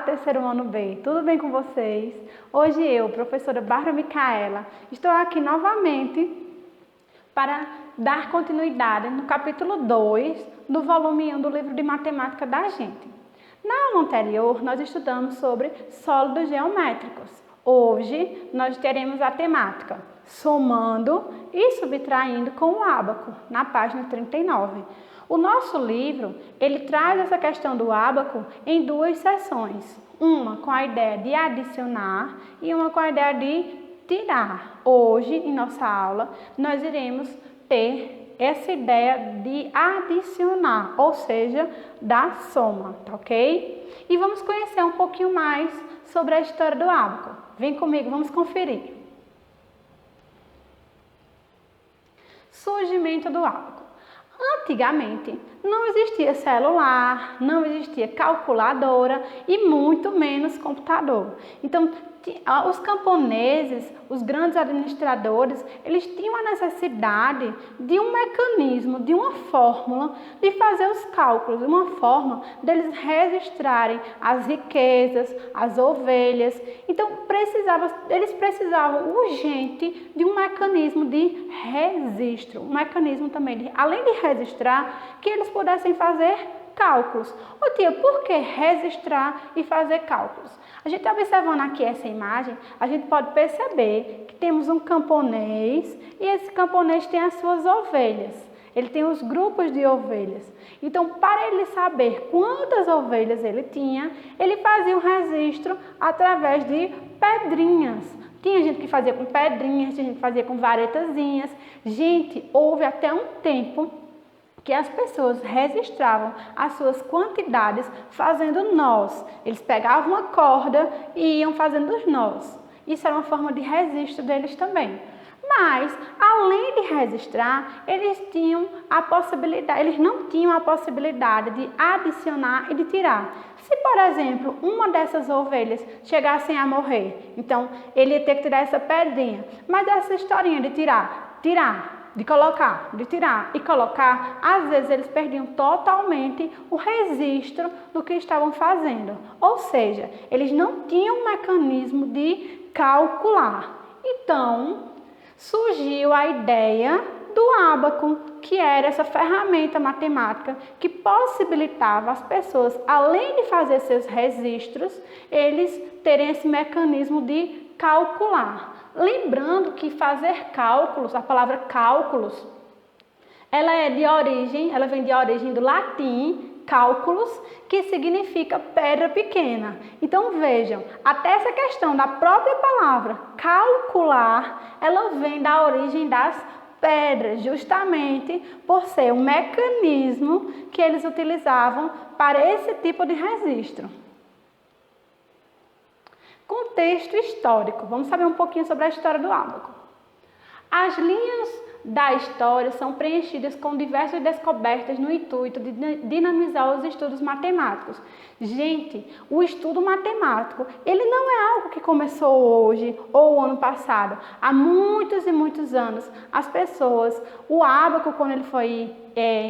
terceiro ano B, tudo bem com vocês? Hoje eu, professora Bárbara Micaela, estou aqui novamente para dar continuidade no capítulo 2 do volume 1 do livro de matemática da gente. Na aula anterior, nós estudamos sobre sólidos geométricos. Hoje, nós teremos a temática somando e subtraindo com o ábaco, na página 39. O nosso livro, ele traz essa questão do ábaco em duas seções. Uma com a ideia de adicionar e uma com a ideia de tirar. Hoje, em nossa aula, nós iremos ter essa ideia de adicionar, ou seja, da soma, tá ok? E vamos conhecer um pouquinho mais sobre a história do ábaco. Vem comigo, vamos conferir. Surgimento do ábaco. Antigamente, não existia celular, não existia calculadora e muito menos computador. Então, os camponeses, os grandes administradores, eles tinham a necessidade de um mecanismo, de uma fórmula de fazer os cálculos, uma forma deles registrarem as riquezas, as ovelhas. Então, eles precisavam urgente de um mecanismo de registro, um mecanismo também, além de registrar, que eles pudessem fazer cálculos. Ô tia, por que registrar e fazer cálculos? A gente observando aqui essa imagem, a gente pode perceber que temos um camponês e esse camponês tem as suas ovelhas. Ele tem os grupos de ovelhas. Então, para ele saber quantas ovelhas ele tinha, ele fazia um registro através de pedrinhas. Tinha gente que fazia com pedrinhas, tinha gente que fazia com varetazinhas. Gente, houve até um tempo que as pessoas registravam as suas quantidades fazendo nós. Eles pegavam uma corda e iam fazendo os nós. Isso era uma forma de registro deles também. Mas, além de registrar, eles não tinham a possibilidade de adicionar e de tirar. Se, por exemplo, uma dessas ovelhas chegassem a morrer, então ele ia ter que tirar essa pedrinha. Mas essa historinha de tirar, de colocar, de tirar e colocar, às vezes eles perdiam totalmente o registro do que estavam fazendo. Ou seja, eles não tinham um mecanismo de calcular. Então, surgiu a ideia do ábaco, que era essa ferramenta matemática que possibilitava as pessoas, além de fazer seus registros, eles terem esse mecanismo de calcular. Lembrando que fazer cálculos, a palavra cálculos, ela vem de origem do latim, cálculos, que significa pedra pequena. Então vejam, até essa questão da própria palavra calcular, ela vem da origem das pedras, justamente por ser um mecanismo que eles utilizavam para esse tipo de registro. Contexto histórico. Vamos saber um pouquinho sobre a história do ábaco. As linhas da história são preenchidas com diversas descobertas no intuito de dinamizar os estudos matemáticos. Gente, o estudo matemático, ele não é algo que começou hoje ou o ano passado. Há muitos e muitos anos, as pessoas, o ábaco, quando ele foi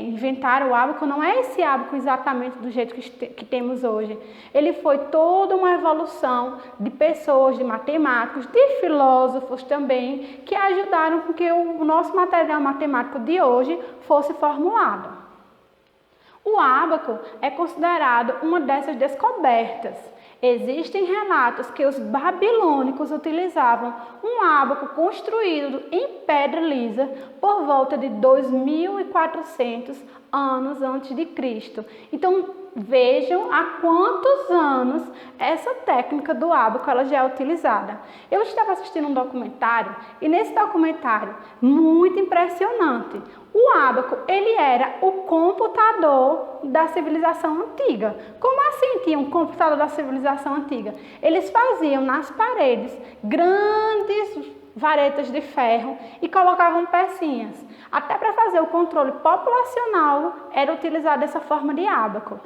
inventaram o ábaco, não é esse ábaco exatamente do jeito que temos hoje. Ele foi toda uma evolução de pessoas, de matemáticos, de filósofos também, que ajudaram com que o nosso material matemático de hoje fosse formulado. O ábaco é considerado uma dessas descobertas. Existem relatos que os babilônicos utilizavam um ábaco construído em pedra lisa por volta de 2400 anos antes de Cristo. Então, vejam há quantos anos essa técnica do ábaco ela já é utilizada. Eu estava assistindo um documentário e nesse documentário, muito impressionante, o ábaco ele era o computador da civilização antiga. Como assim tinha um computador da civilização antiga? Eles faziam nas paredes grandes varetas de ferro e colocavam pecinhas. Até para fazer o controle populacional era utilizada essa forma de ábaco.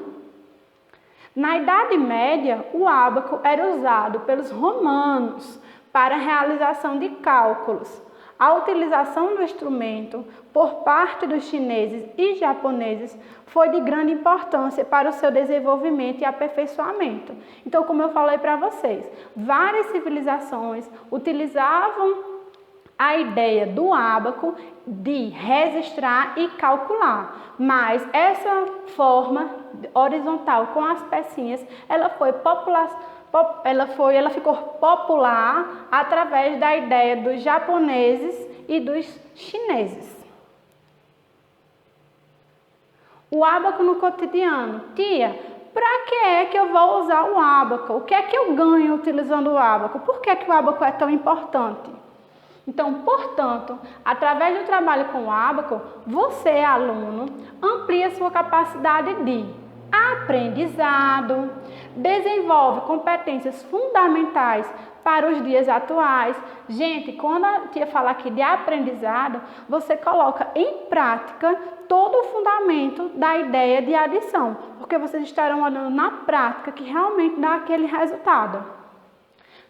Na Idade Média, o ábaco era usado pelos romanos para a realização de cálculos. A utilização do instrumento por parte dos chineses e japoneses foi de grande importância para o seu desenvolvimento e aperfeiçoamento. Então, como eu falei para vocês, várias civilizações utilizavam a ideia do ábaco de registrar e calcular, mas essa forma horizontal com as pecinhas, ela ficou popular através da ideia dos japoneses e dos chineses. O ábaco no cotidiano. Tia, para que é que eu vou usar o ábaco? O que é que eu ganho utilizando o ábaco? Por que o ábaco é tão importante? Então, portanto, através do trabalho com o ábaco, você, aluno, amplia sua capacidade de aprendizado, desenvolve competências fundamentais para os dias atuais. Gente, quando a tia fala aqui de aprendizado, você coloca em prática todo o fundamento da ideia de adição, porque vocês estarão olhando na prática que realmente dá aquele resultado.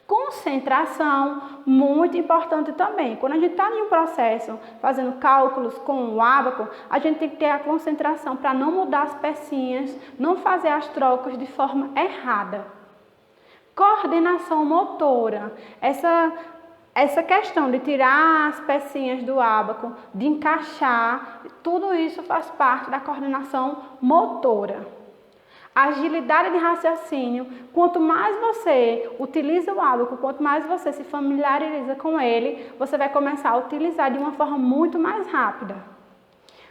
Concentração, muito importante também. Quando a gente está em um processo fazendo cálculos com o ábaco, a gente tem que ter a concentração para não mudar as pecinhas, não fazer as trocas de forma errada. Coordenação motora. Essa questão de tirar as pecinhas do ábaco, de encaixar, tudo isso faz parte da coordenação motora. Agilidade de raciocínio, quanto mais você utiliza o ábaco, quanto mais você se familiariza com ele, você vai começar a utilizar de uma forma muito mais rápida.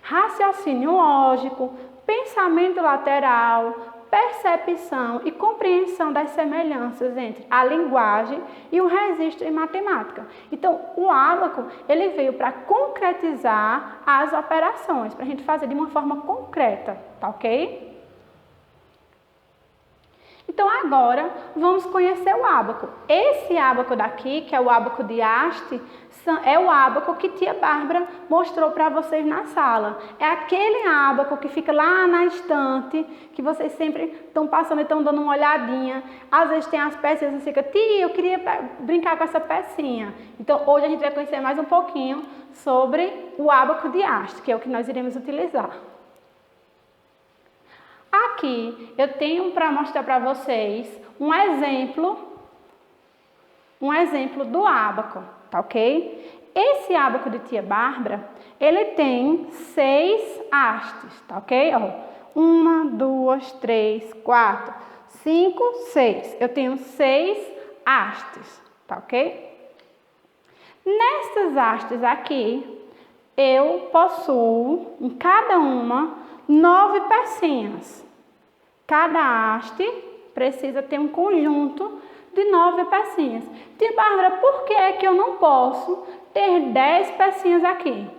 Raciocínio lógico, pensamento lateral, percepção e compreensão das semelhanças entre a linguagem e o registro em matemática. Então, o ábaco, ele veio para concretizar as operações, para a gente fazer de uma forma concreta, tá ok? Então, agora, vamos conhecer o ábaco. Esse ábaco daqui, que é o ábaco de haste, é o ábaco que tia Bárbara mostrou para vocês na sala. É aquele ábaco que fica lá na estante, que vocês sempre estão passando e estão dando uma olhadinha. Às vezes tem as peças e você fica, tia, eu queria brincar com essa pecinha. Então, hoje a gente vai conhecer mais um pouquinho sobre o ábaco de haste, que é o que nós iremos utilizar. Aqui eu tenho para mostrar para vocês um exemplo do ábaco, tá ok? Esse ábaco de tia Bárbara, ele tem 6 hastes, tá ok? Ó, 1, 2, 3, 4, 5, 6. Eu tenho 6 hastes, tá ok? Nessas hastes aqui, eu possuo em cada uma 9 pecinhas. Cada haste precisa ter um conjunto de 9 pecinhas. Tia Bárbara, por que é que eu não posso ter 10 pecinhas aqui?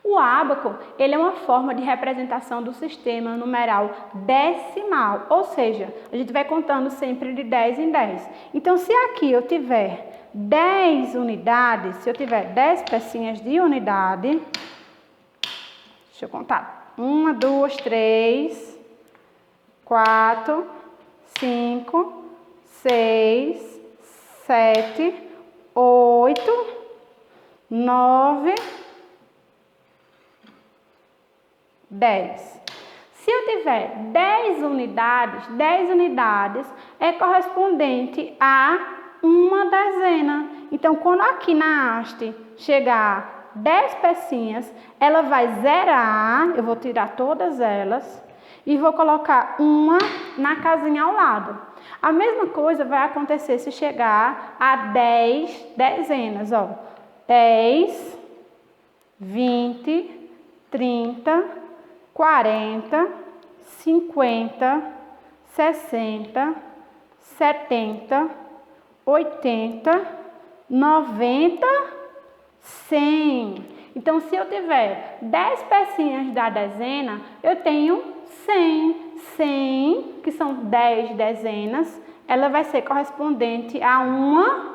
O ábaco, ele é uma forma de representação do sistema numeral decimal, ou seja, a gente vai contando sempre de 10 em 10. Então, se aqui eu tiver 10 unidades, se eu tiver 10 pecinhas de unidade, deixa eu contar. 1, 2, 3, 4, 5, 6, 7, 8, 9, 10. Se eu tiver 10 unidades é correspondente a uma dezena. Então, quando aqui na haste chegar 10 pecinhas, ela vai zerar, eu vou tirar todas elas e vou colocar uma na casinha ao lado. A mesma coisa vai acontecer se chegar a 10 dezenas, ó. 10, 20, 30, 40, 50, 60, 70, 80, 90, 100. Então, se eu tiver 10 pecinhas da dezena, eu tenho 100. 100, que são 10 dezenas, ela vai ser correspondente a uma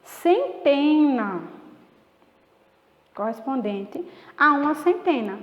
centena. Correspondente a uma centena.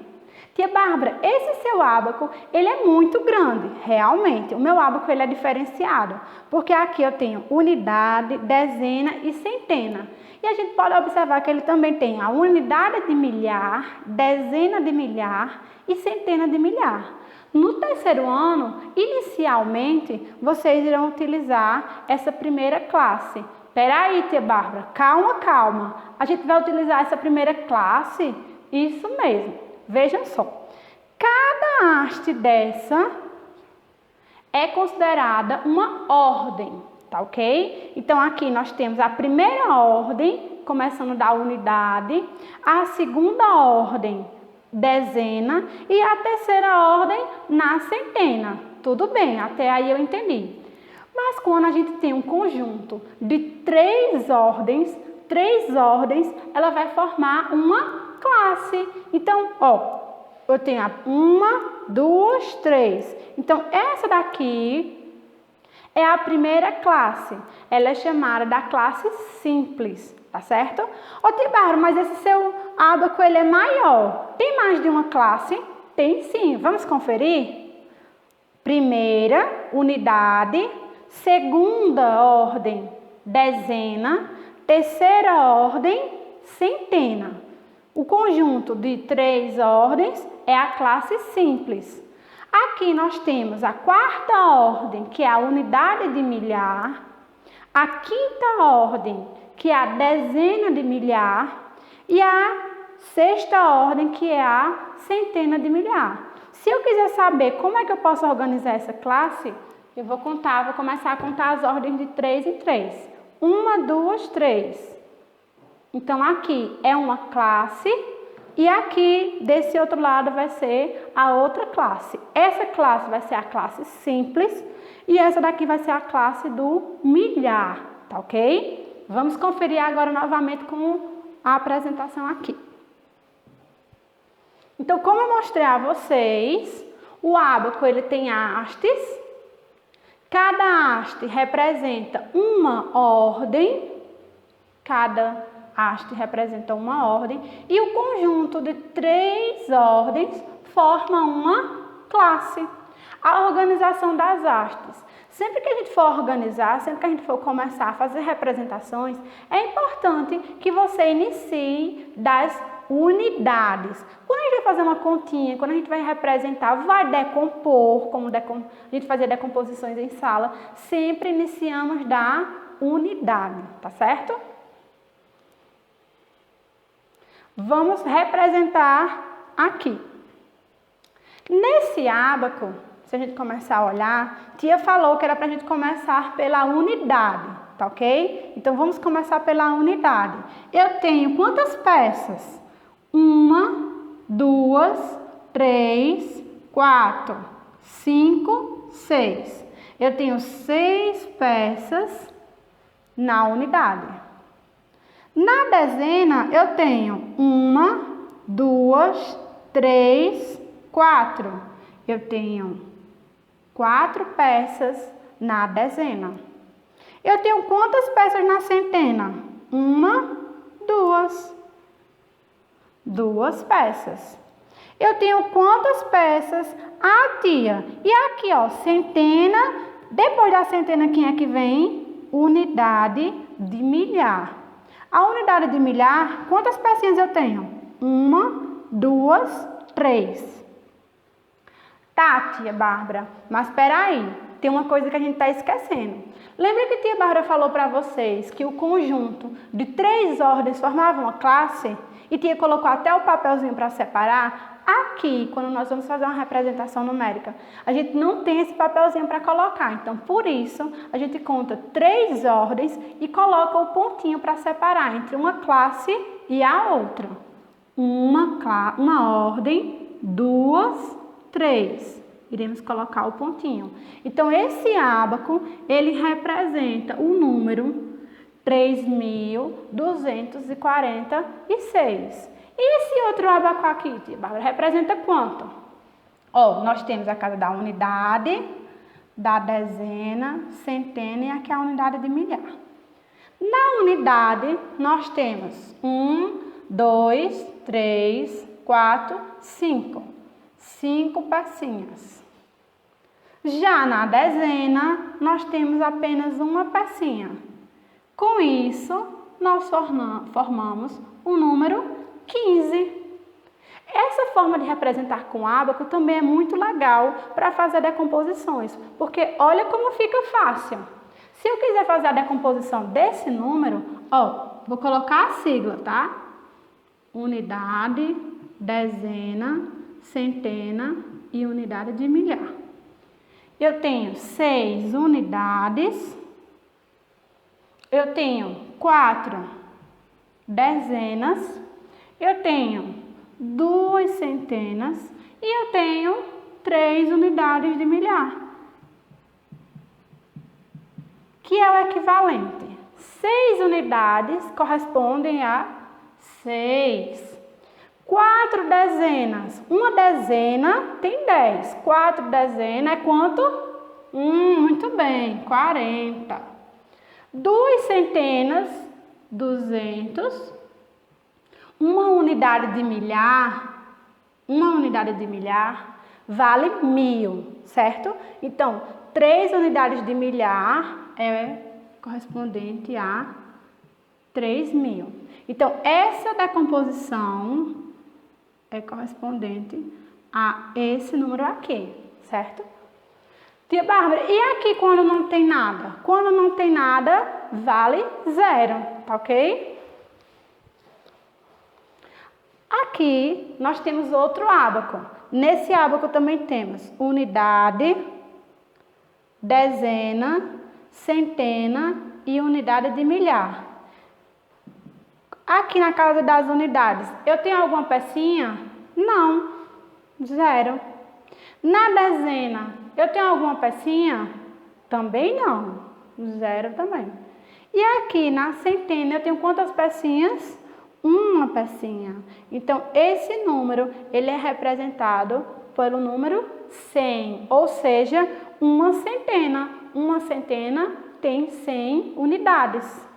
Tia Bárbara, esse seu ábaco, ele é muito grande, realmente. O meu ábaco, ele é diferenciado, porque aqui eu tenho unidade, dezena e centena. E a gente pode observar que ele também tem a unidade de milhar, dezena de milhar e centena de milhar. No terceiro ano, inicialmente, vocês irão utilizar essa primeira classe. Peraí, tia Bárbara, calma. A gente vai utilizar essa primeira classe? Isso mesmo. Vejam só. Cada haste dessa é considerada uma ordem, tá ok? Então, aqui nós temos a primeira ordem, começando da unidade, a segunda ordem, dezena, e a terceira ordem na centena. Tudo bem, até aí eu entendi. Mas quando a gente tem um conjunto de três ordens, ela vai formar uma classe. Então, ó, eu tenho uma, duas, três. Então, essa daqui é a primeira classe. Ela é chamada da classe simples, tá certo? Ô, Tibarro, mas esse seu ábaco, ele é maior. Tem mais de uma classe? Tem sim. Vamos conferir? Primeira, unidade. Segunda ordem, dezena. Terceira ordem, centena. O conjunto de três ordens é a classe simples. Aqui nós temos a quarta ordem, que é a unidade de milhar. A quinta ordem, que é a dezena de milhar. E a sexta ordem, que é a centena de milhar. Se eu quiser saber como é que eu posso organizar essa classe, eu vou começar a contar as ordens de 3 em 3. 1, 2, 3. Então, aqui é uma classe e aqui, desse outro lado, vai ser a outra classe. Essa classe vai ser a classe simples e essa daqui vai ser a classe do milhar, tá ok? Vamos conferir agora novamente com a apresentação aqui. Então, como eu mostrei a vocês, o ábaco ele tem hastes. Cada haste representa uma ordem. Cada haste representa uma ordem. E o conjunto de três ordens forma uma classe. A organização das hastes. Sempre que a gente for organizar, sempre que a gente for começar a fazer representações, é importante que você inicie das unidades. Quando a gente vai fazer uma continha, quando a gente vai representar, vai decompor, como a gente fazia decomposições em sala, sempre iniciamos da unidade, tá certo? Vamos representar aqui. Nesse ábaco, se a gente começar a olhar, tia falou que era para a gente começar pela unidade, tá ok? Então, vamos começar pela unidade. Eu tenho quantas peças? 1, 2, 3, 4, 5, 6. Eu tenho 6 peças na unidade. Na dezena, eu tenho 1, 2, 3, 4. Eu tenho 4 peças na dezena. Eu tenho quantas peças na centena? 1, 2. 2 peças. Eu tenho quantas peças? Ah, tia. E aqui, ó, centena. Depois da centena, quem é que vem? Unidade de milhar. A unidade de milhar, quantas pecinhas eu tenho? 1, 2, 3. Tá, tia Bárbara, mas espera aí. Tem uma coisa que a gente está esquecendo. Lembra que a tia Bárbara falou para vocês que o conjunto de 3 ordens formava uma classe? E tia colocou até o papelzinho para separar? Aqui, quando nós vamos fazer uma representação numérica, a gente não tem esse papelzinho para colocar. Então, por isso, a gente conta 3 ordens e coloca o pontinho para separar entre uma classe e a outra. Uma ordem, 2, 3. Iremos colocar o pontinho. Então, esse ábaco, ele representa o número 3.246. E esse outro ábaco aqui, tia Bárbara, representa quanto? Ó, nós temos a casa da unidade, da dezena, centena e aqui a unidade de milhar. Na unidade, nós temos 1, 2, 3, 4, 5. 5 pecinhas. Já na dezena, nós temos apenas uma pecinha. Com isso, nós formamos o número 15. Essa forma de representar com ábaco também é muito legal para fazer decomposições, porque olha como fica fácil. Se eu quiser fazer a decomposição desse número, vou colocar a sigla, tá? Unidade, dezena, centena e unidade de milhar. Eu tenho 6 unidades, eu tenho 4 dezenas, eu tenho 2 centenas e eu tenho 3 unidades de milhar, que é o equivalente. 6 unidades correspondem a 6. 4 dezenas. Uma dezena tem 10. 4 dezenas é quanto? Muito bem, 40. 2 centenas, 200. Uma unidade de milhar vale 1000, certo? Então, 3 unidades de milhar é correspondente a 3.000. Então, essa decomposição é correspondente a esse número aqui, certo? Tia Bárbara, e aqui quando não tem nada? Quando não tem nada, vale 0, tá ok? Aqui nós temos outro ábaco. Nesse ábaco também temos unidade, dezena, centena e unidade de milhar. Aqui na casa das unidades, eu tenho alguma pecinha? Não, 0. Na dezena, eu tenho alguma pecinha? Também não, 0 também. E aqui na centena, eu tenho quantas pecinhas? Uma pecinha. Então, esse número, ele é representado pelo número 100, ou seja, uma centena. Uma centena tem 100 unidades.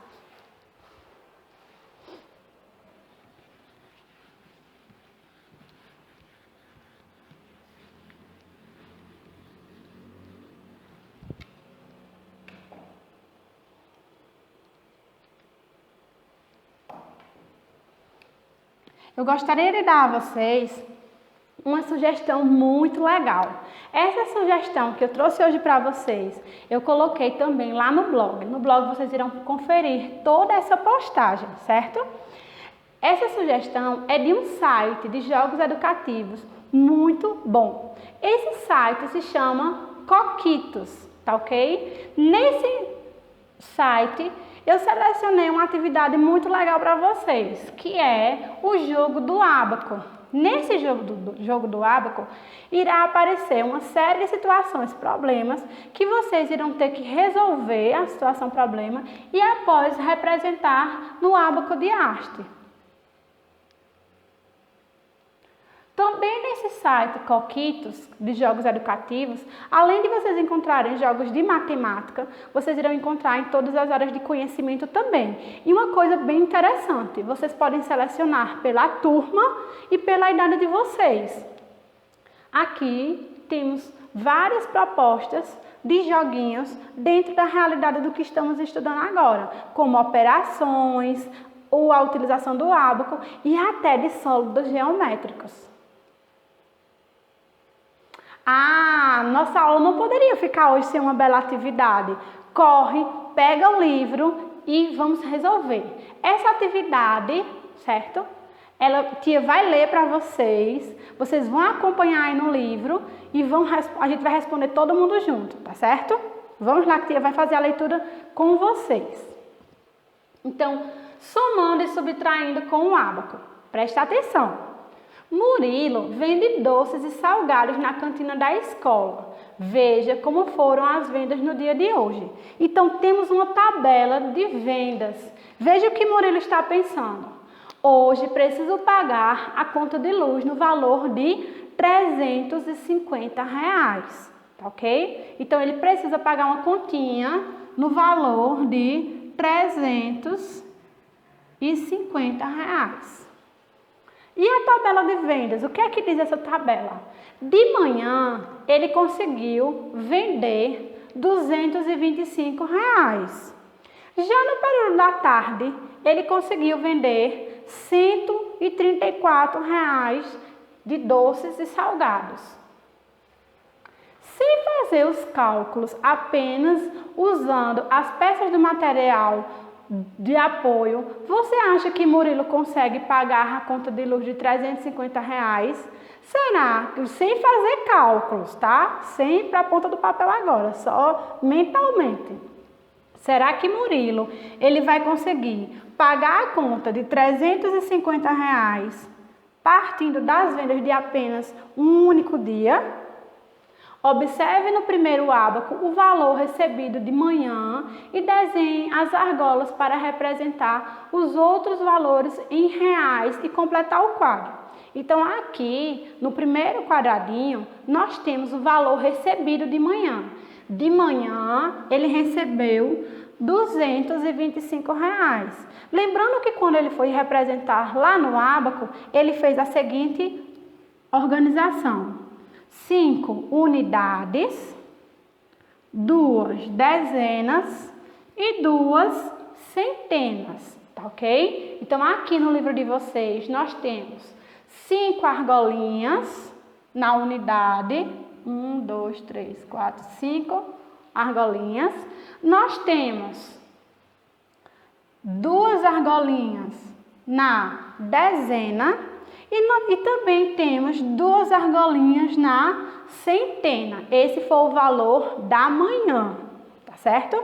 Eu gostaria de dar a vocês uma sugestão muito legal. Essa sugestão que eu trouxe hoje para vocês, eu coloquei também lá no blog. No blog vocês irão conferir toda essa postagem, certo? Essa sugestão é de um site de jogos educativos muito bom. Esse site se chama Coquitos, tá ok? Nesse site eu selecionei uma atividade muito legal para vocês, que é o jogo do ábaco. Nesse jogo do ábaco, irá aparecer uma série de situações, problemas, que vocês irão ter que resolver a situação problema e após representar no ábaco de haste. Também nesse site Coquitos, de jogos educativos, além de vocês encontrarem jogos de matemática, vocês irão encontrar em todas as áreas de conhecimento também. E uma coisa bem interessante, vocês podem selecionar pela turma e pela idade de vocês. Aqui temos várias propostas de joguinhos dentro da realidade do que estamos estudando agora, como operações, ou a utilização do ábaco e até de sólidos geométricos. Nossa aula não poderia ficar hoje sem uma bela atividade. Corre, pega o livro e vamos resolver. Essa atividade, certo? A tia vai ler para vocês, vocês vão acompanhar aí no livro e a gente vai responder todo mundo junto, tá certo? Vamos lá que a tia vai fazer a leitura com vocês. Então, somando e subtraindo com o ábaco. Presta atenção. Murilo vende doces e salgados na cantina da escola. Veja como foram as vendas no dia de hoje. Então, temos uma tabela de vendas. Veja o que Murilo está pensando. Hoje preciso pagar a conta de luz no valor de R$350, tá ok? Então, ele precisa pagar uma continha no valor de R$350. E a tabela de vendas? O que é que diz essa tabela? De manhã, ele conseguiu vender R$225. Já no período da tarde, ele conseguiu vender R$ 134,00 de doces e salgados. Sem fazer os cálculos apenas usando as peças do material de apoio, você acha que Murilo consegue pagar a conta de luz de R$ 350,00? Será que, sem fazer cálculos, tá? Sem ir para a ponta do papel agora, só mentalmente. Será que Murilo ele vai conseguir pagar a conta de R$ 350,00 partindo das vendas de apenas um único dia? Observe no primeiro ábaco o valor recebido de manhã e desenhe as argolas para representar os outros valores em reais e completar o quadro. Então, aqui no primeiro quadradinho, nós temos o valor recebido de manhã. De manhã, ele recebeu R$ 225,00. Lembrando que quando ele foi representar lá no ábaco, ele fez a seguinte organização: 5 unidades, 2 dezenas e 2 centenas, tá ok? Então, aqui no livro de vocês, nós temos 5 argolinhas na unidade, 1, 2, 3, 4, 5 argolinhas. Nós temos 2 argolinhas na dezena e também temos 2 argolinhas na centena. Esse foi o valor da manhã, tá certo?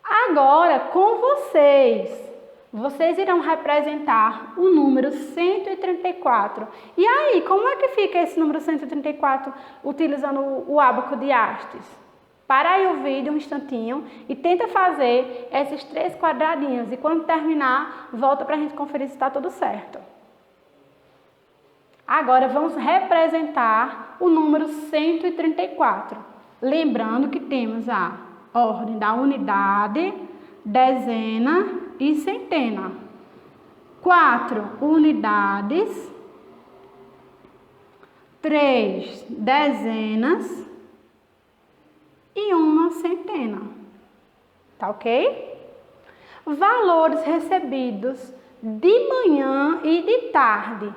Agora, com vocês irão representar o número 134. E aí, como é que fica esse número 134 utilizando o ábaco de hastes? Para aí o vídeo um instantinho e tenta fazer esses 3 quadradinhos. E quando terminar, volta para a gente conferir se está tudo certo. Agora vamos representar o número 134. Lembrando que temos a ordem da unidade, dezena e centena. 4 unidades, 3 dezenas e 1 centena. Tá ok? Valores recebidos de manhã e de tarde.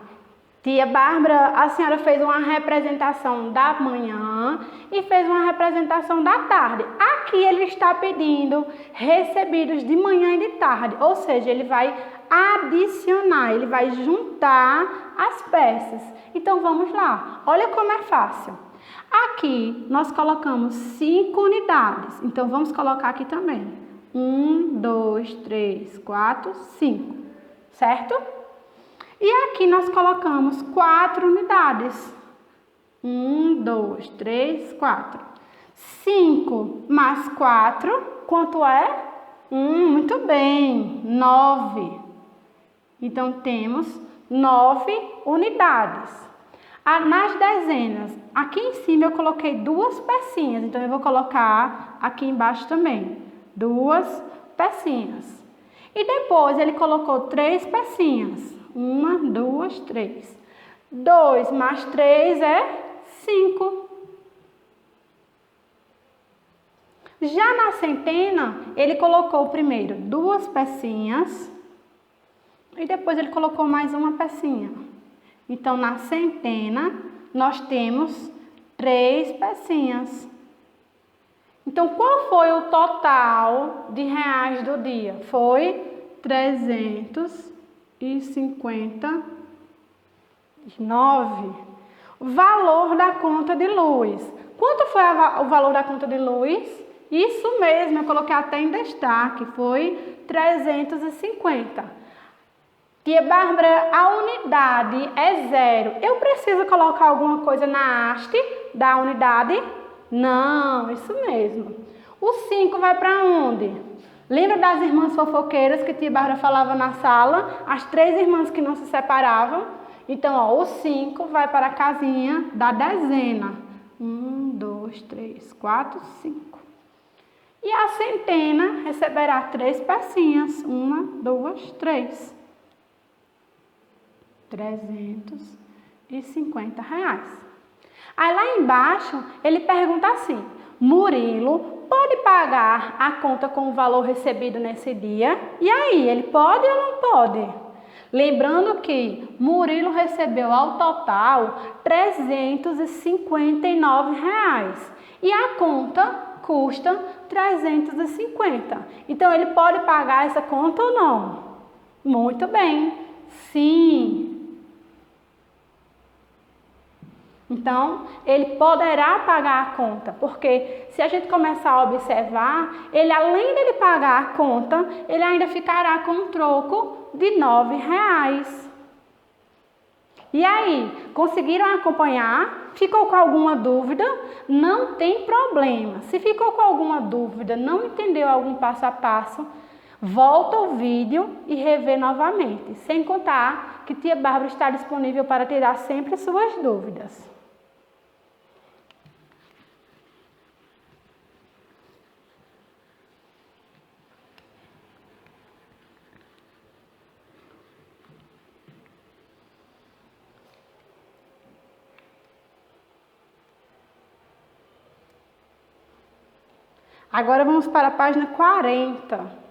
Tia Bárbara, a senhora fez uma representação da manhã e fez uma representação da tarde. Aqui ele está pedindo recebidos de manhã e de tarde, ou seja, ele vai adicionar, ele vai juntar as peças. Então vamos lá, olha como é fácil. Aqui nós colocamos 5 unidades, então vamos colocar aqui também. 1, 2, 3, 4, 5, certo? E aqui nós colocamos 4 unidades. 1, 2, 3, 4. 5 mais 4, quanto é? Muito bem, 9. Então, temos 9 unidades. Nas dezenas, aqui em cima eu coloquei 2 pecinhas, então eu vou colocar aqui embaixo também 2 pecinhas. E depois ele colocou 3 pecinhas. 1, 2, 3. 2 mais 3 é 5. Já na centena, ele colocou primeiro 2 pecinhas e depois ele colocou mais uma pecinha. Então, na centena, nós temos 3 pecinhas. Então, qual foi o total de reais do dia? Foi 359. Valor da conta de luz. Quanto foi o valor da conta de luz? Isso mesmo, eu coloquei até em destaque, foi 350. Tia Bárbara, a unidade é 0. Eu preciso colocar alguma coisa na haste da unidade? Não, isso mesmo. O 5 vai para onde? Lembra das irmãs fofoqueiras que tia Bárbara falava na sala? As 3 irmãs que não se separavam? Então, ó, o 5 vai para a casinha da dezena. 1, 2, 3, 4, 5. E a centena receberá 3 pecinhas. 1, 2, 3. 350 reais. Aí lá embaixo ele pergunta assim: Murilo, pode pagar a conta com o valor recebido nesse dia? E aí, ele pode ou não pode? Lembrando que Murilo recebeu ao total R$ 359 e a conta custa 350. Então, ele pode pagar essa conta ou não? Muito bem, sim. Então, ele poderá pagar a conta, porque se a gente começar a observar, ele além dele pagar a conta, ele ainda ficará com um troco de R$ 9. E aí, conseguiram acompanhar? Ficou com alguma dúvida? Não tem problema. Se ficou com alguma dúvida, não entendeu algum passo a passo, volta o vídeo e revê novamente. Sem contar que tia Bárbara está disponível para tirar sempre suas dúvidas. Agora vamos para a página 40.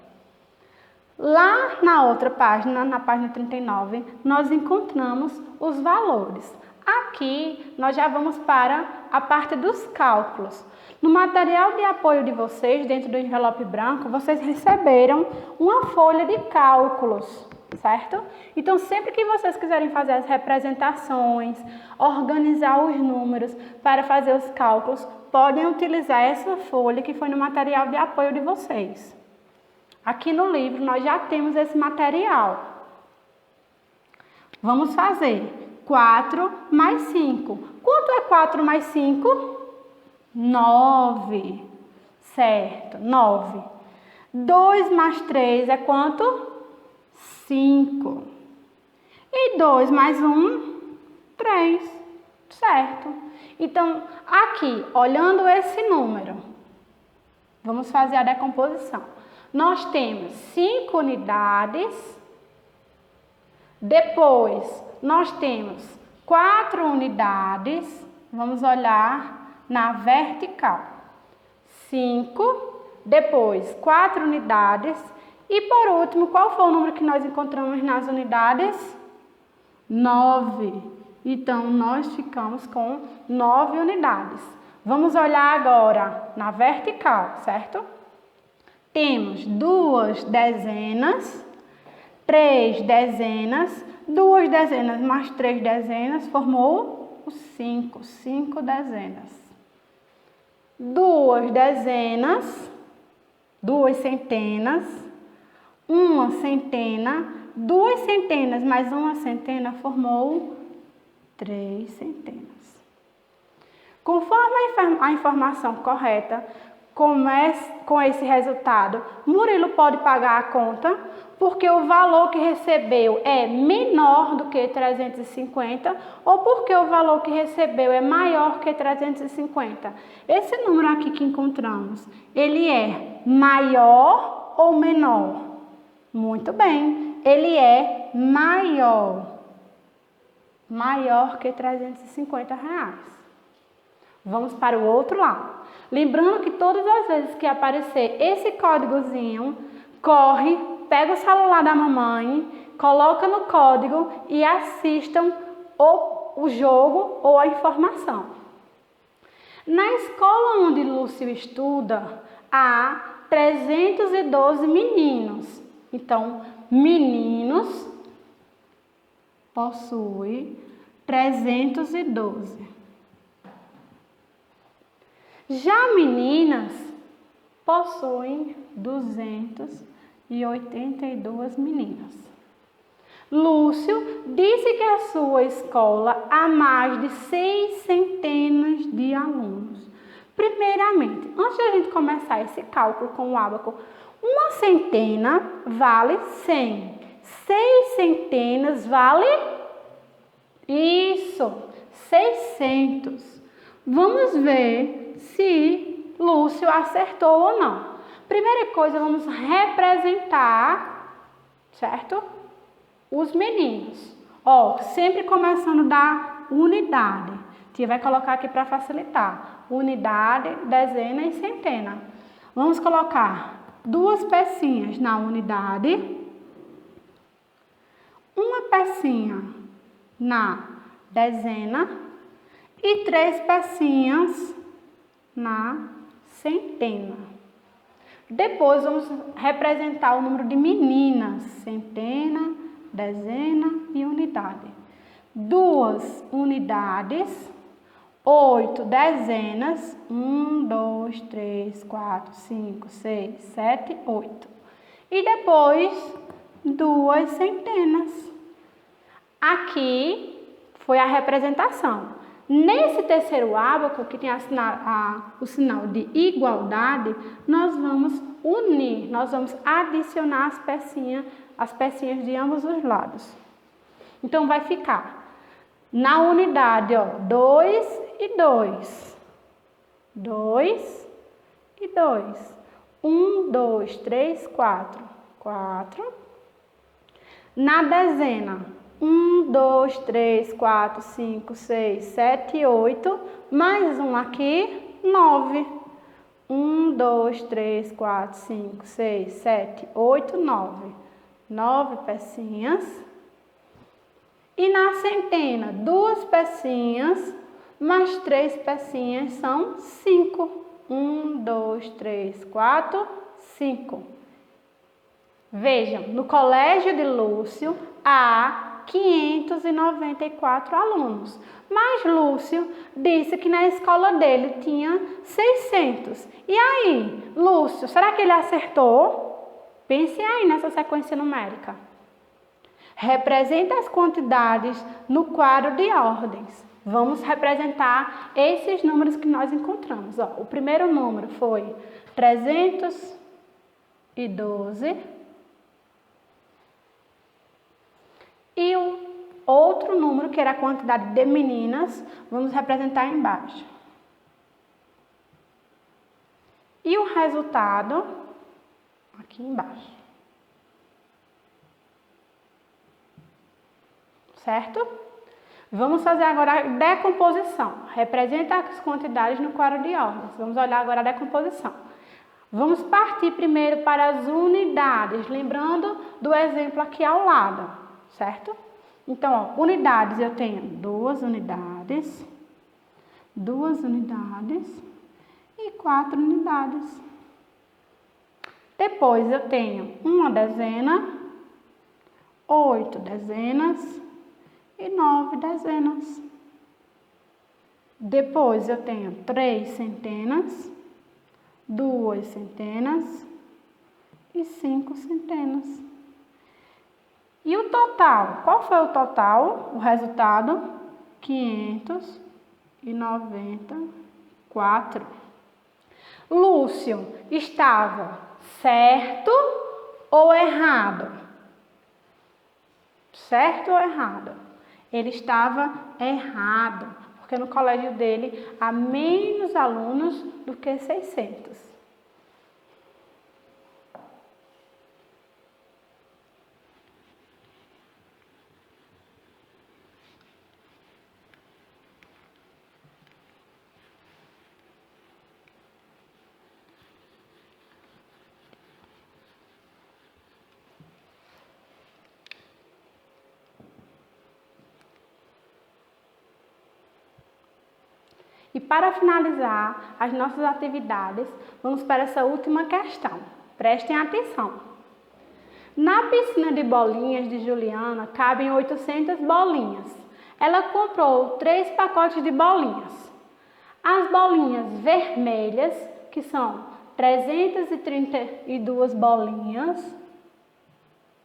Lá na outra página, na página 39, nós encontramos os valores. Aqui nós já vamos para a parte dos cálculos. No material de apoio de vocês, dentro do envelope branco, vocês receberam uma folha de cálculos, certo? Então, sempre que vocês quiserem fazer as representações, organizar os números para fazer os cálculos, podem utilizar essa folha que foi no material de apoio de vocês. Aqui no livro nós já temos esse material. Vamos fazer 4 mais 5. Quanto é 4 mais 5? 9. Certo, 9. 2 mais 3 é quanto? 5. E 2 mais 1? 3. Certo. Então, aqui, olhando esse número, vamos fazer a decomposição. Nós temos 5 unidades, depois nós temos 4 unidades, vamos olhar na vertical. 5, depois 4 unidades e por último, qual foi o número que nós encontramos nas unidades? 9. Então, nós ficamos com 9 unidades. Vamos olhar agora na vertical, certo? Temos 2 dezenas, 3 dezenas, 2 dezenas mais 3 dezenas formou o 5, 5 dezenas. 2 dezenas, 2 centenas, 1 centena, 2 centenas mais 1 centena formou 3 centenas. Conforme a informação correta, com esse resultado, Murilo pode pagar a conta, porque o valor que recebeu é menor do que 350 ou porque o valor que recebeu é maior que 350. Esse número aqui que encontramos, ele é maior ou menor? Muito bem, ele é maior. Maior que 350 reais. Vamos para o outro lado. Lembrando que todas as vezes que aparecer esse códigozinho, corre, pega o celular da mamãe, coloca no código e assistam o jogo ou a informação. Na escola onde Lúcio estuda, há 312 meninos. Então, meninos possui 312. Já meninas possuem 282 meninas. Lúcio disse que a sua escola há mais de 6 centenas de alunos. Primeiramente, antes de a gente começar esse cálculo com o ábaco, uma centena vale 100. 6 centenas vale? Isso, 600. Vamos ver se Lúcio acertou ou não. Primeira coisa, vamos representar, certo? Os meninos. Ó, sempre começando da unidade. Tia vai colocar aqui para facilitar. Unidade, dezena e centena. Vamos colocar 2 pecinhas na unidade, uma pecinha na dezena e 3 pecinhas na centena. Depois vamos representar o número de meninas, centena, dezena e unidade. 2 unidades, 8 dezenas, 1, 2, 3, 4, 5, 6, 7, 8. E depois 2 centenas. Aqui foi a representação. Nesse terceiro ábaco, que tem o sinal de igualdade, nós vamos unir, nós vamos adicionar as pecinhas de ambos os lados. Então, vai ficar na unidade, ó, 2 e 2. 2 e 2. 1, 2, 3, 4. 4. Na dezena, 1, 2, 3, 4, 5, 6, 7, 8. Mais um aqui, 9. 1, 2, 3, 4, 5, 6, 7, 8, 9. 9 pecinhas. E na centena, 2 pecinhas, mais 3 pecinhas são 5. 1, 2, 3, 4, 5. Vejam, no colégio de Lúcio há 594 alunos, mas Lúcio disse que na escola dele tinha 600. E aí, Lúcio, será que ele acertou? Pense aí nessa sequência numérica. Representa as quantidades no quadro de ordens. Vamos representar esses números que nós encontramos. Ó, o primeiro número foi 312. E o outro número, que era a quantidade de meninas, vamos representar embaixo. E o resultado, aqui embaixo. Certo? Vamos fazer agora a decomposição. Representa as quantidades no quadro de ordens. Vamos olhar agora a decomposição. Vamos partir primeiro para as unidades, lembrando do exemplo aqui ao lado, certo? Então, ó, unidades, eu tenho 2 unidades, 2 unidades e 4 unidades. Depois eu tenho uma dezena, 8 dezenas e 9 dezenas. Depois eu tenho 3 centenas, 2 centenas e 5 centenas. E o total? Qual foi o total? O resultado? 594. Lúcio estava certo ou errado? Certo ou errado? Ele estava errado, porque no colégio dele há menos alunos do que 600. E para finalizar as nossas atividades, vamos para essa última questão. Prestem atenção. Na piscina de bolinhas de Juliana cabem 800 bolinhas. Ela comprou 3 pacotes de bolinhas. As bolinhas vermelhas, que são 332 bolinhas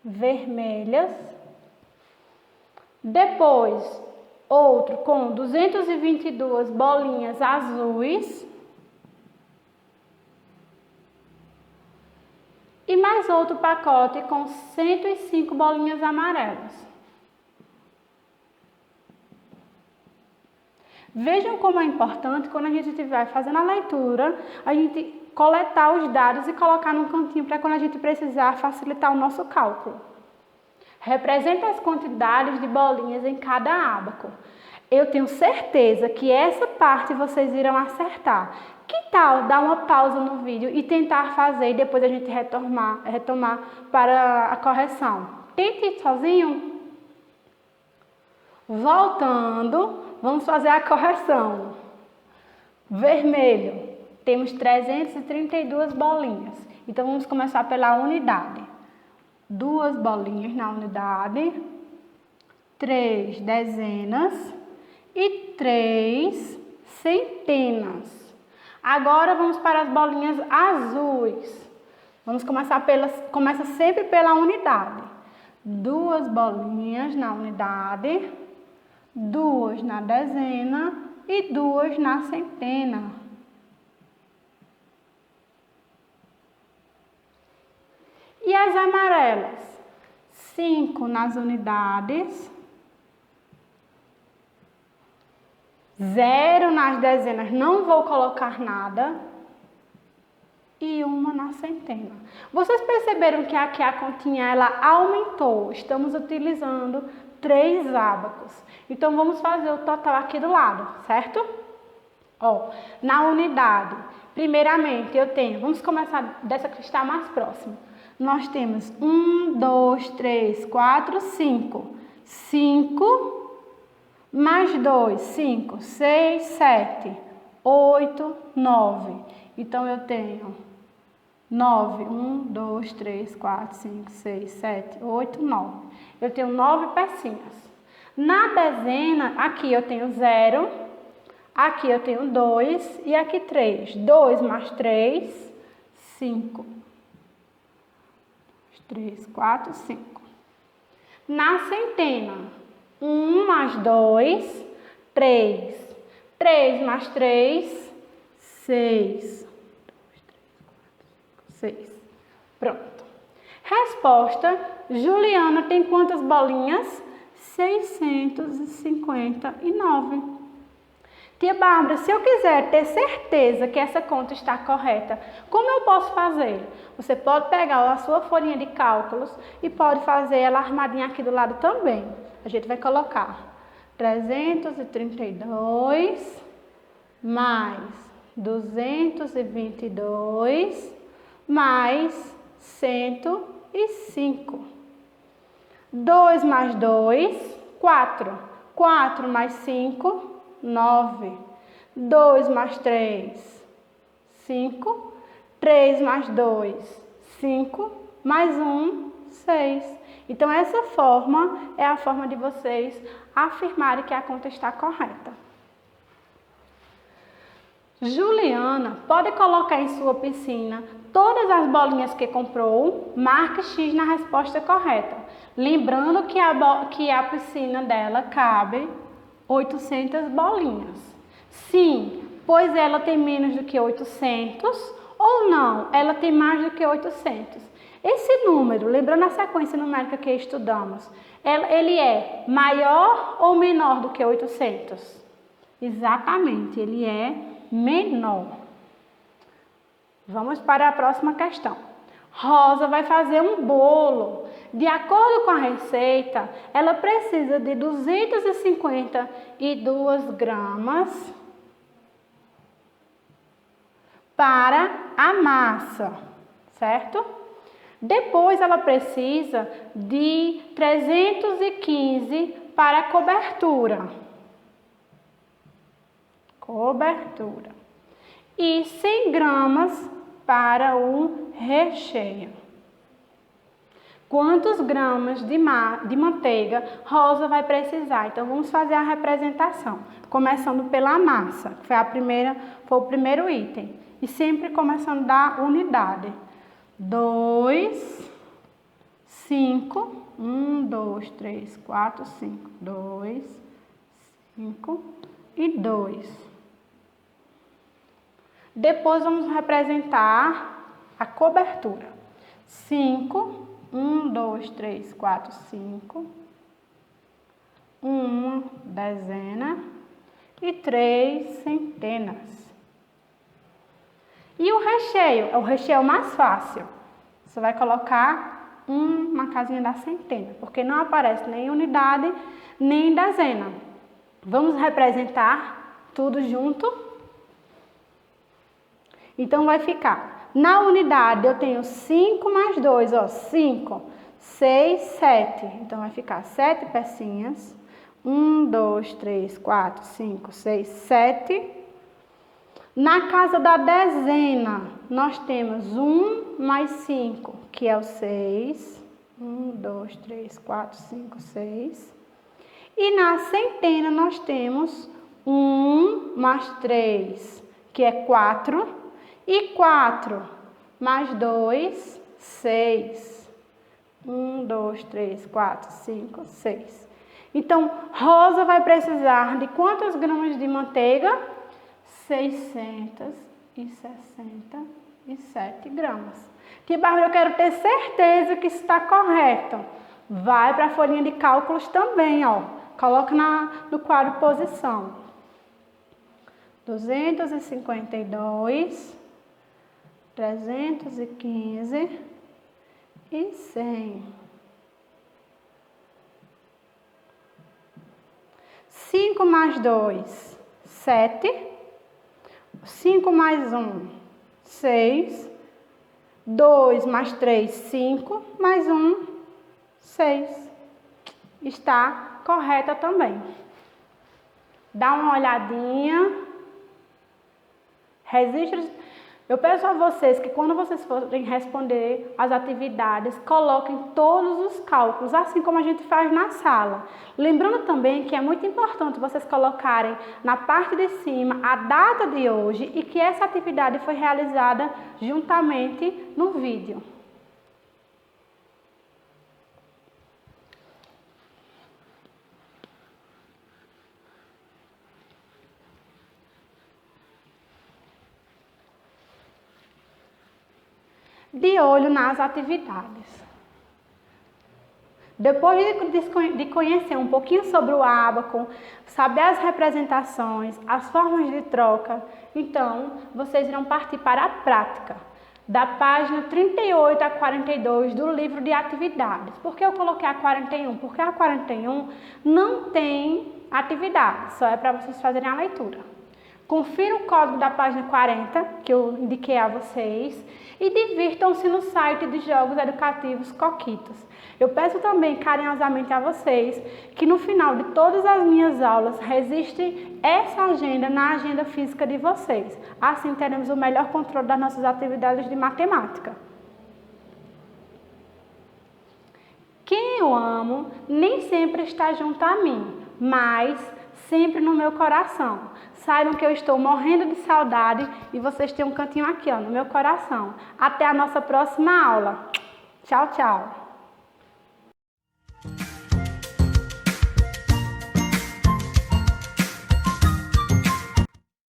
vermelhas. Depois, outro com 222 bolinhas azuis. E mais outro pacote com 105 bolinhas amarelas. Vejam como é importante, quando a gente estiver fazendo a leitura, a gente coletar os dados e colocar num cantinho para quando a gente precisar facilitar o nosso cálculo. Representa as quantidades de bolinhas em cada ábaco. Eu tenho certeza que essa parte vocês irão acertar. Que tal dar uma pausa no vídeo e tentar fazer e depois a gente retomar para a correção? Tente ir sozinho. Voltando, vamos fazer a correção. Vermelho, temos 332 bolinhas. Então, vamos começar pela unidade. 2 bolinhas na unidade, 3 dezenas e 3 centenas. Agora, vamos para as bolinhas azuis. Começa sempre pela unidade. 2 bolinhas na unidade, 2 na dezena e 2 na centena. E as amarelas? 5 nas unidades, 0 nas dezenas, não vou colocar nada, e 1 na centena. Vocês perceberam que aqui a continha ela aumentou? Estamos utilizando 3 ábacos. Então, vamos fazer o total aqui do lado, certo? Ó, na unidade, primeiramente eu tenho, vamos começar dessa que está mais próxima. Nós temos 1, 2, 3, 4, 5. 5 mais 2, 5, 6, 7, 8, 9. Então, eu tenho 9, 1, 2, 3, 4, 5, 6, 7, 8, 9. Eu tenho 9 pecinhas. Na dezena, aqui eu tenho 0, aqui eu tenho 2 e aqui 3. 2 mais 3, 5. 3, 4, 5. Na centena, 1 mais 2, 3. 3 mais 3, 6. 6. Pronto. Resposta, Juliana tem quantas bolinhas? 659. Tia Bárbara, se eu quiser ter certeza que essa conta está correta, como eu posso fazer? Você pode pegar a sua folhinha de cálculos e pode fazer ela armadinha aqui do lado também. A gente vai colocar 332 mais 222 mais 105. 2 mais 2, 4. 4 mais 5, 9. 2 mais 3, 5. 3 mais 2, 5. Mais 1, 6. Então, essa forma é a forma de vocês afirmarem que a conta está correta. Juliana pode colocar em sua piscina todas as bolinhas que comprou, marque X na resposta correta. Lembrando que a piscina dela cabe 800 bolinhas. Sim, pois ela tem menos do que 800 ou não, ela tem mais do que 800. Esse número, lembrando a sequência numérica que estudamos, ele é maior ou menor do que 800? Exatamente, ele é menor. Vamos para a próxima questão. Rosa vai fazer um bolo. De acordo com a receita, ela precisa de 252 gramas para a massa, certo? Depois ela precisa de 315 para a cobertura. E 100 gramas para o recheio. Quantos gramas de manteiga Rosa vai precisar? Então, vamos fazer a representação. Começando pela massa, que foi o primeiro item. E sempre começando da unidade. 2, 5, 1, 2, 3, 4, 5. 2, 5 e 2. Depois, vamos representar a cobertura. 5, 1, 2, 3, 4, 5. 1 dezena e 3 centenas. E o recheio? O recheio é o mais fácil. Você vai colocar uma casinha da centena, porque não aparece nem unidade, nem dezena. Vamos representar tudo junto? Então, vai ficar, na unidade, eu tenho 5 mais 2, ó, 5, 6, 7. Então, vai ficar 7 pecinhas. 1, 2, 3, 4, 5, 6, 7. Na casa da dezena, nós temos 1 mais 5, que é o 6. 1, 2, 3, 4, 5, 6. E na centena, nós temos 1 mais 3, que é 4. E 4 mais 2, 6. 1, 2, 3, 4, 5, 6. Então, Rosa vai precisar de quantos gramas de manteiga? 667 gramas. Tia Bárbara, eu quero ter certeza que isso está correto. Vai para a folhinha de cálculos também, ó. Coloca no quadro posição. 252, 315 e 100. 5 mais 2, 7. 5 mais 1, 6. 2 mais 3, 5. Mais 1, 6. Está correta também. Dá uma olhadinha. Registre. Eu peço a vocês que quando vocês forem responder as atividades, coloquem todos os cálculos, assim como a gente faz na sala. Lembrando também que é muito importante vocês colocarem na parte de cima a data de hoje e que essa atividade foi realizada juntamente no vídeo. De olho nas atividades. Depois de conhecer um pouquinho sobre o ábaco, saber as representações, as formas de troca, então vocês irão partir para a prática, da página 38 a 42 do livro de atividades. Por que eu coloquei a 41? Porque a 41 não tem atividade, só é para vocês fazerem a leitura. Confira o código da página 40, que eu indiquei a vocês, e divirtam-se no site de Jogos Educativos Coquitos. Eu peço também carinhosamente a vocês que no final de todas as minhas aulas registre essa agenda na agenda física de vocês. Assim teremos o melhor controle das nossas atividades de matemática. Quem eu amo nem sempre está junto a mim, mas sempre no meu coração. Saibam que eu estou morrendo de saudade e vocês têm um cantinho aqui, ó, no meu coração. Até a nossa próxima aula. Tchau, tchau.